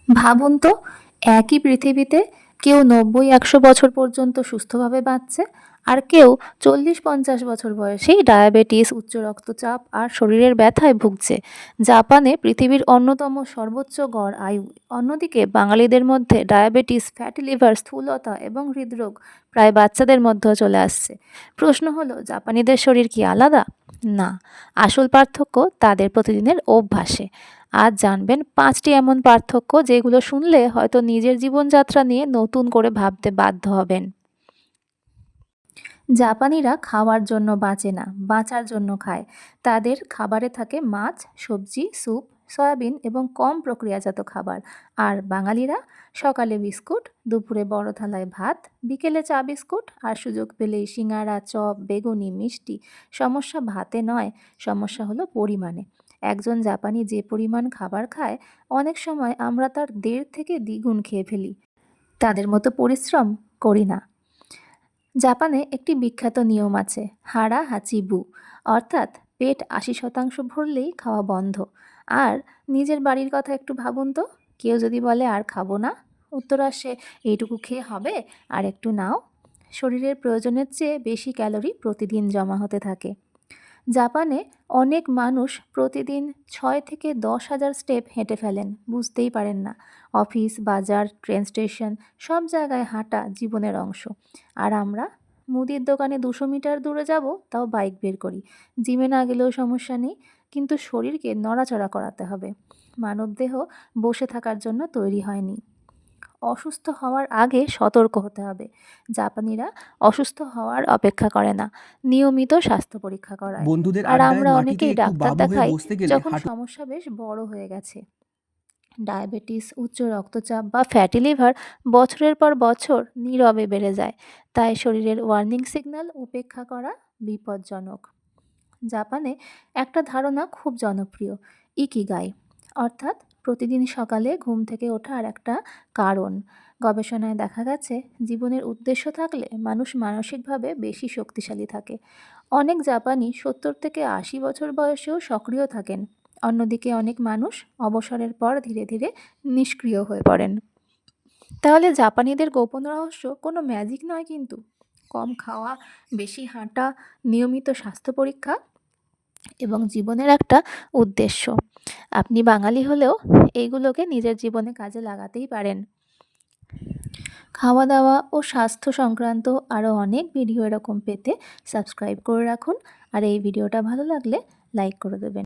ভাবুন তো, একই পৃথিবীতে কেউ ৯০-১০০ বছর পর্যন্ত সুস্থভাবে বাঁচছে, আর কেউ ৪০-৫০ বছর বয়সেই ডায়াবেটিস, উচ্চ রক্তচাপ আর শরীরের ব্যথায় ভুগছে। জাপানে পৃথিবীর অন্যতম সর্বোচ্চ গড় আয়ু। অন্যদিকে বাঙালিদের মধ্যে ডায়াবেটিস, ফ্যাটি লিভার, স্থূলতা এবং হৃদরোগ প্রায় বাচ্চাদের মধ্যেও চলে আসছে। প্রশ্ন হলো, জাপানিদের শরীর কি আলাদা? না, আসল পার্থক্য তাদের প্রতিদিনের অভ্যাসে। আজ জানবেন ৫টি এমন পার্থক্য যেগুলো শুনলে হয়তো নিজের জীবনযাত্রা নিয়ে নতুন করে ভাবতে বাধ্য হবেন। জাপানিরা খাওয়ার জন্য বাঁচে না, বাঁচার জন্য খায়। তাদের খাবারে থাকে মাছ, সবজি, স্যুপ, সয়াবিন এবং কম প্রক্রিয়াজাত খাবার। আর বাঙালিরা সকালে বিস্কুট, দুপুরে বড় থালায় ভাত, বিকেলে চা বিস্কুট, আর সুযোগ পেলেই সিঙাড়া, চপ, বেগুনি, মিষ্টি। সমস্যা ভাতে নয়, সমস্যা হলো পরিমাণে। একজন জাপানি যে পরিমাণ খাবার খায়, অনেক সময় আমরা তার ১.৫ থেকে দ্বিগুণ খেয়ে ফেলি। তাদের মতো পরিশ্রম করি না। জাপানে একটি বিখ্যাত নিয়ম আছে, হারা হাচিবু, অর্থাৎ পেট ৮০% ভরলেই খাওয়া বন্ধ। আর নিজের বাড়ির কথা একটু ভাবুন তো, কেউ যদি বলে আর খাবো না, উত্তর আসে এইটুকু খেয়ে হবে, আর একটু নাও। শরীরের প্রয়োজনের চেয়ে বেশি ক্যালোরি প্রতিদিন জমা হতে থাকে। জাপানে অনেক মানুষ প্রতিদিন ৬ থেকে ১০ হাজার স্টেপ হেঁটে ফেলেন, বুঝতেই পারেন না। অফিস, বাজার, ট্রেন স্টেশন, সব জায়গায় হাঁটা জীবনের অংশ। আর আমরা মুদির দোকানে ২০০ মিটার দূরে যাব, তাও বাইক বের করি। জিমে না গেলেও সমস্যা নেই, কিন্তু শরীরকে নড়াচড়া করাতে হবে। মানবদেহ বসে থাকার জন্য তৈরি হয়নি। অসুস্থ হওয়ার আগে সতর্ক হতে হবে। জাপানিরা অসুস্থ হওয়ার অপেক্ষা করে না, নিয়মিত স্বাস্থ্য পরীক্ষা করায়। বন্ধুদের আর আড্ডায় আমরা মাটিতে অনেকেই একটু ডাক্তার বাবু হয়ে দেখাই বসতে গেলে যখন হাঁটু সমস্যা বেশ বড় হয়ে গেছে। ডায়াবেটিস, উচ্চ রক্তচাপ বা ফ্যাটি লিভার বছরের পর বছর নীরবে বেড়ে যায়। তাই শরীরের ওয়ার্নিং সিগন্যাল উপেক্ষা করা বিপজ্জনক। জাপানে একটা ধারণা খুব জনপ্রিয়, ইকিগাই, অর্থাৎ প্রতিদিন সকালে ঘুম থেকে ওঠার একটা কারণ। গবেষণায় দেখা গেছে, জীবনের উদ্দেশ্য থাকলে মানুষ মানসিকভাবে বেশি শক্তিশালী থাকে। অনেক জাপানি ৭০ থেকে ৮০ বছর বয়সেও সক্রিয় থাকেন। অন্যদিকে অনেক মানুষ অবসরের পর ধীরে ধীরে নিষ্ক্রিয় হয়ে পড়েন। তাহলে জাপানিদের গোপন রহস্য কোনো ম্যাজিক নয় কিন্তু, কম খাওয়া, বেশি হাঁটা, নিয়মিত স্বাস্থ্য পরীক্ষা এবং জীবনের একটা উদ্দেশ্য। আপনি বাঙালি হলেও এইগুলোকে নিজের জীবনে কাজে লাগাতেই পারেন। খাওয়া দাওয়া ও স্বাস্থ্য সংক্রান্ত আরও অনেক ভিডিও এরকম পেতে সাবস্ক্রাইব করে রাখুন। আর এই ভিডিওটা ভালো লাগলে লাইক করে দেবেন।